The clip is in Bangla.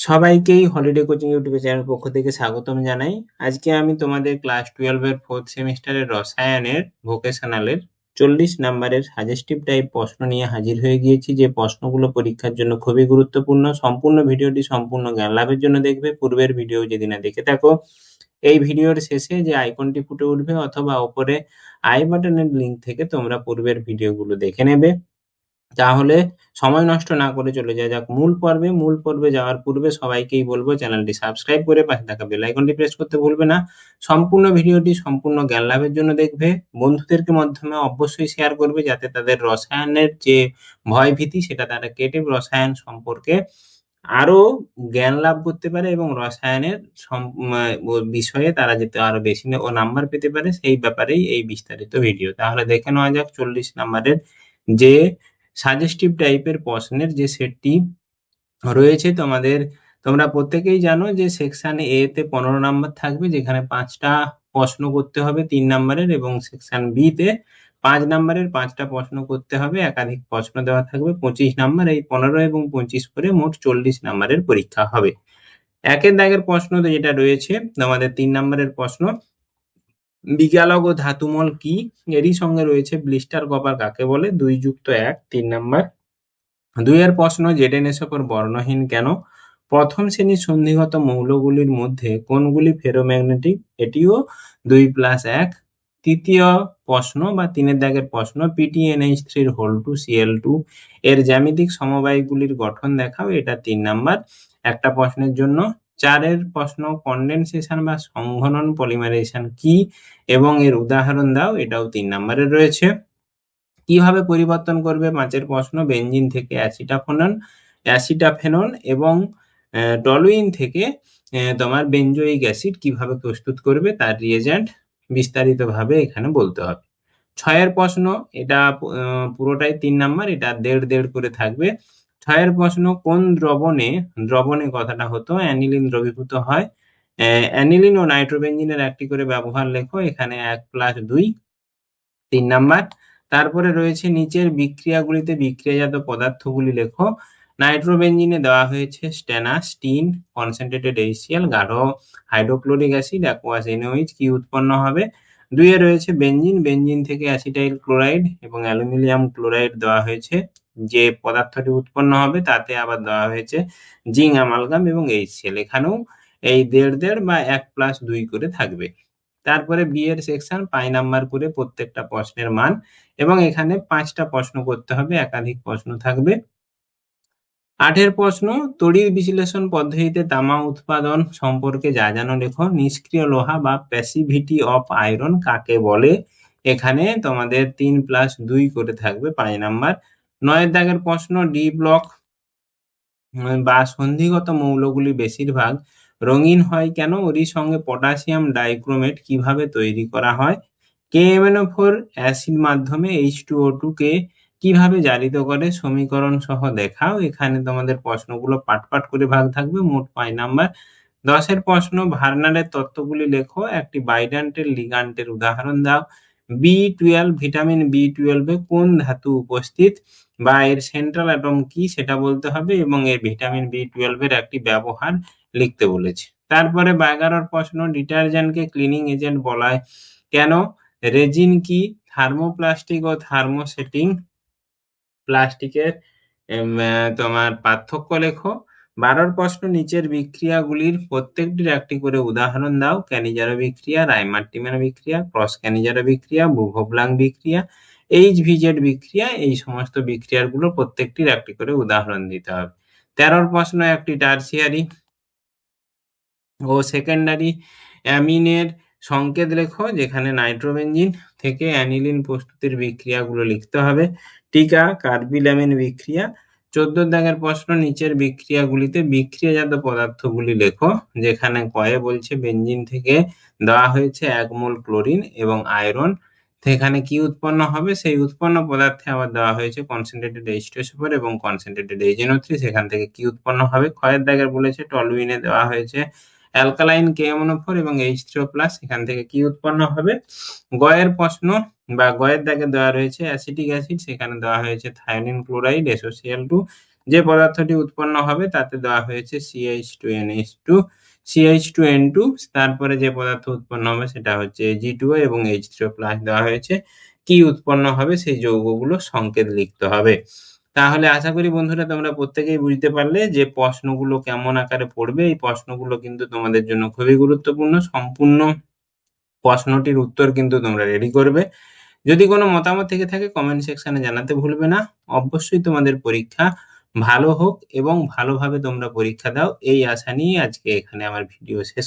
সবাইকেই হলিডে কোচিং ইউটিউব চ্যানেল পক্ষ থেকে স্বাগতম জানাই। আজকে আমি তোমাদের ক্লাস 12 এর 4th সেমিস্টারের রসায়নের ভোকেশনালের 40 নাম্বারের সাজেস্টিভ টাইপ প্রশ্ন নিয়ে হাজির হয়ে গিয়েছি, যে প্রশ্নগুলো পরীক্ষার জন্য খুবই গুরুত্বপূর্ণ। সম্পূর্ণ ভিডিওটি সম্পূর্ণ জ্ঞান লাভের জন্য দেখবে। পূর্বের ভিডিও যদি না দেখে থাকো, এই ভিডিওর শেষে যে আইকনটি ফুটে উঠবে অথবা উপরে আই বাটনের লিঙ্ক থেকে তোমরা পূর্বের ভিডিওগুলো দেখে নেবে। তাহলে সময় নষ্ট না করে চলে যাওয়া যাক মূল পর্বে। মূল পর্বে যাওয়ার পূর্বে সবাইকেই বলবো চ্যানেলটি সাবস্ক্রাইব করে পাশে থাকা বেল আইকনটি প্রেস করতে ভুলবে না। সম্পূর্ণ ভিডিওটি সম্পূর্ণ জ্ঞান লাভের জন্য দেখবে। বন্ধুদেরকে মাধ্যমে অবশ্যই শেয়ার করবে, যাতে তাদের রসায়নের যে ভয় ভীতি সেটা তারা কেটে রসায়ন সম্পর্কে আরো জ্ঞান লাভ করতে পারে এবং রসায়নের বিষয়ে তারা যাতে আরো বেশি ও নাম্বার পেতে পারে, সেই ব্যাপারেই এই বিস্তারিত ভিডিও। তাহলে দেখে নেওয়া যাক 40 নাম্বারের যে সাজেস্টিভ টাইপের প্রশ্নের যে সেটটি রয়েছে। তোমরা প্রত্যেকেই জানো যে সেকশন এ তে 15 নাম্বার থাকবে, যেখানে 5টা প্রশ্ন করতে হবে 3 নাম্বারের, এবং সেকশন বি তে 5 নাম্বারের 5টা প্রশ্ন করতে হবে। একাধিক প্রশ্ন দেওয়া থাকবে 25 নাম্বার। এই 15 এবং 25 করে মোট 40 নাম্বারের পরীক্ষা হবে। একের দাগের প্রশ্ন যেটা রয়েছে তোমাদের 3 নাম্বারের প্রশ্ন, বিকালক ও ধাতুমল কি? এরই সঙ্গে রয়েছে ব্লিস্টার কপার কাকে বলে? 2+1 3 নাম্বার। 2 এর প্রশ্ন, জেডএনএস4 বর্ণহীন কেন? প্রথম শ্রেণীর সন্ধিগত মৌলগুলির মধ্যে কোনগুলি ফেরোম্যাগনেটিক? এটিও 2+1। তৃতীয় প্রশ্ন বা 3 দাগের প্রশ্ন, PTNH3(2)Cl2 এর জ্যামিতিক সমবায়গুলির গঠন দেখাও। এটা 3 নাম্বার একটা প্রশ্নের জন্য। 4 এর প্রশ্ন, কন্ডেনসেশন বা সংঘনন পলিমারাইজেশন কি এবং এর উদাহরণ দাও। এটাও 3 নাম্বারের রয়েছে। কিভাবে পরিবর্তন করবে? 5 এর প্রশ্ন, বেনজিন থেকে অ্যাসিটাফেনন এবং টলুইন থেকে তোমার বেনজোইক অ্যাসিড কিভাবে প্রস্তুত করবে, তার রিয়েজেন্ট বিস্তারিতভাবে এখানে বলতে হবে। 6 এর প্রশ্ন, এটা পুরোটাই 3 নাম্বার, এটা 1.5 করে থাকবে। 6 এর প্রশ্ন, কোন দ্রবণে কথাটা হতো অ্যানিলিন দ্রবীভূত হয়? অ্যানিলিন ও নাইট্রোবেনজিনের একটি করে ব্যবহার লেখো। এখানে 1+2 3 নাম্বার। তারপরে রয়েছে নিচের বিক্রিয়াগুলিতে বিক্রিয়াজাত পদার্থগুলি লেখো। নাইট্রোবেনজিনে দেওয়া হয়েছে স্টেনাস, টিন, কনসেন্ট্রেটেড HCl, গাঢ় হাইড্রোক্লোরিক অ্যাসিড, অ্যাকুয়াস NaOH। কি উৎপন্ন হবে? 2 এ রয়েছে বেনজিন থেকে অ্যাসিটাইল ক্লোরাইড এবং অ্যালুমিনিয়াম ক্লোরাইড দেওয়া হয়েছে। যে পদার্থটি উৎপন্ন হবে তাতে আবার দেওয়া হয়েছে জিঙ্ক অ্যামালগাম এবং HCl। এখানেও এই 1.5 বা 1+2 করে থাকবে। তারপরে বি এর সেকশন 5 নাম্বার করে প্রত্যেকটা প্রশ্নের মান, এবং এখানে 5টা প্রশ্ন করতে হবে, একাধিক প্রশ্ন থাকবে। 8 এর প্রশ্ন, তড়িৎ বিশ্লেষণ পদ্ধতিতে তামা উৎপাদন সম্পর্কে যা জানো লেখো। নিষ্ক্রিয় লোহা বা প্যাসিভিটি অফ আয়রন কাকে বলে? এখানে তোমাদের 3+2 করে থাকবে 5 নাম্বার। 9 দাগের প্রশ্ন, ডি ব্লক বা সন্ধিগত মৌলগুলি বেশিরভাগ রঙিন হয় কেন? ওরই সঙ্গে পটাশিয়াম ডাইক্রোমেট কিভাবে তৈরি করা হয়? KMnO4 অ্যাসিড মাধ্যমে H2O2 কে কিভাবে জারিত করে? সমীকরণ সহ দেখাও। এখানে তোমাদের প্রশ্নগুলো পাট করে ভাগ থাকবে, মোট 5 নাম্বার। 10 এর প্রশ্ন, ভার্নারের তত্ত্বগুলি লেখো। একটি বাইডান্টের লিগান্টের উদাহরণ দাও। B12, ভিটামিন B12 এ কোন ধাতু উপস্থিত বা এর সেন্ট্রাল অ্যাটম কি সেটা বলতে হবে, এবং এই ভিটামিন B12 এর একটি ব্যবহার লিখতে বলেছে। তারপরে 11 প্রশ্ন, ডিটারজেন্টকে ক্লিনিং এজেন্ট বলা হয় কেন? রেজিন কি? থার্মোপ্লাস্টিক ও থার্মোসেটিং প্লাস্টিকের তোমার পার্থক্য লেখো। 12 প্রশ্ন, নিচের বিক্রিয়াগুলির প্রত্যেকটির একটি করে উদাহরণ দাও। ক্যানিজারো বিক্রিয়া, রাইমার্টিমান বিক্রিয়া, ক্রস ক্যানিজারো বিক্রিয়া, বুভো-ব্লাঙ্ক বিক্রিয়া, HVZ বিক্রিয়া। এই সমস্ত বিক্রিয়াগুলো প্রত্যেকটির একটি করে উদাহরণ দিতে হবে। 13 প্রশ্ন, একটি টারসিয়ারি ও সেকেন্ডারি অ্যামিনের সংকেত লেখো, যেখানে নাইট্রোবেনজিন থেকে অ্যানিলিন প্রস্তুতির বিক্রিয়াগুলো লিখতে হবে। টিকা, কার্বিলামিন বিক্রিয়া। 14 দাগের প্রশ্ন, নিচের বিক্রিয়াগুলিতে বিক্রিয়াজাত পদার্থগুলি লেখো, যেখানে কয়ে বলছে বেনজিন থেকে দেওয়া হয়েছে 1 মোল ক্লোরিন এবং আয়রন। সেখানে কি উৎপন্ন হবে? সেই উৎপন্ন পদার্থে আবার দেওয়া হয়েছে কনসেন্ট্রেটেড H2SO4 এবং কনসেন্ট্রেটেড HNO3। সেখান থেকে কি উৎপন্ন হবে? ক্ষয়ের দাগের বলেছে টলুইনে দেওয়া হয়েছে অ্যালকালাইন KMnO4 এবং H3O+। এখান থেকে কি উৎপন্ন হবে? গয়ের প্রশ্ন বা গয়ের দাগে দেওয়া রয়েছে অ্যাসিটিক অ্যাসিড, সেখানে দেওয়া হয়েছে থায়োনিন ক্লোরাইড SOCl2। যে পদার্থটি উৎপন্ন হবে তাতে দেওয়া হয়েছে CH2NH2 CH2N2, তারপরে যে পদার্থ উৎপন্ন হবে সেটা হচ্ছে Ag2O এবং H3O+ দেওয়া হয়েছে। কি উৎপন্ন হবে সেই যৌগগুলো সংকেত লিখতে হবে। তাহলে আশা করি বন্ধুরা তোমরা প্রত্যেকেই বুঝতে পারলে যে প্রশ্নগুলো কেমন আকারে পড়বে। এই প্রশ্নগুলো কিন্তু তোমাদের জন্য খুবই গুরুত্বপূর্ণ। সম্পূর্ণ প্রশ্নটির উত্তর কিন্তু তোমরা রেডি করবে। যদি কোনো মতামত থেকে থাকে কমেন্ট সেকশনে জানাতে ভুলবে না। অবশ্যই তোমাদের পরীক্ষা ভালো হোক এবং ভালোভাবে তোমরা পরীক্ষা দাও, এই আশা নিয়ে আজকে এখানে আমার ভিডিও শেষ